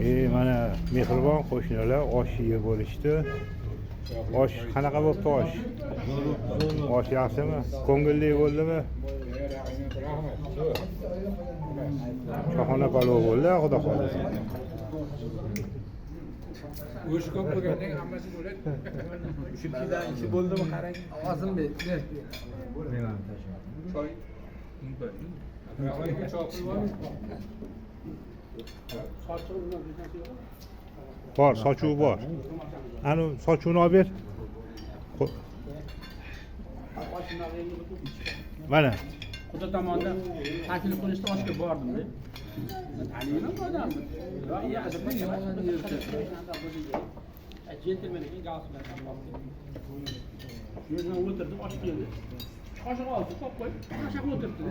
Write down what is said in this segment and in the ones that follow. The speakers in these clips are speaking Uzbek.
Mana mehribon qo'shnilar osh yeb bo'lishdi. Osh qanaqa bo'pti osh? Osh yaxshimi? Ko'ngilli bo'ldimi? Shohona palov bo'ldi, xudo xohlasa. O'sh ko'p bo'lgandan hammasi bo'ladi. Shundan ichi bo'ldimi qarang. Ovozim ber. Choy. Bor, sochuv bor. Ani sochuvni olib ber. Mana. Xudo tomonidan taklif qilishda oshga bordim-da. Taniyman odamni. Jentelmen ekan galslar topdi. Shu yerdan o'tirdi, osh keldi. Qoshiq oldi, top qo'yib, qashaq o'tirdi.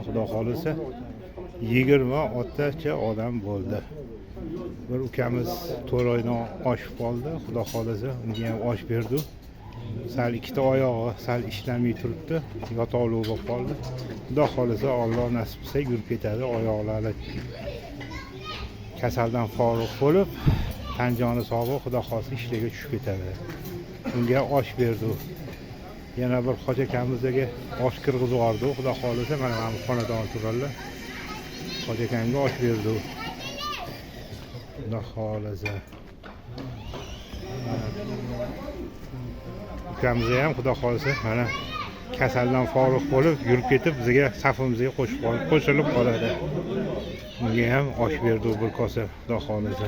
Xudo xohlasa 20 otacha odam bo'ldi. Bir ukamiz to'roydan oshib qoldi. Xudo xohlasa unga ham osh berdi. Sal ikkita oyog'i sal ishlamay turibdi. Yotoqli bo'lib qoldi. Xudo xohlasa Alloh nasib qilsa yurib ketadi. Oyoqlari kasaldan forig' bo'lib, tan joni sog'ib, Xudo xohlasa ishlarga tushib ketadi. Unga osh berdi. Yana bir xo'ja akamizga osh kirg'izib yubordi. Xudo xohlasa mana bu xonadon turarlar. Xo'ja akamga osh berdi. Xudo xohlasa. Ukamizga ham Xudo xohlasa mana kasaldan forig' bo'lib, yurib ketib, bizga safimizga qo'shilib qoladi. Unga ham osh berdi bir kosa, Xudo xohlasa.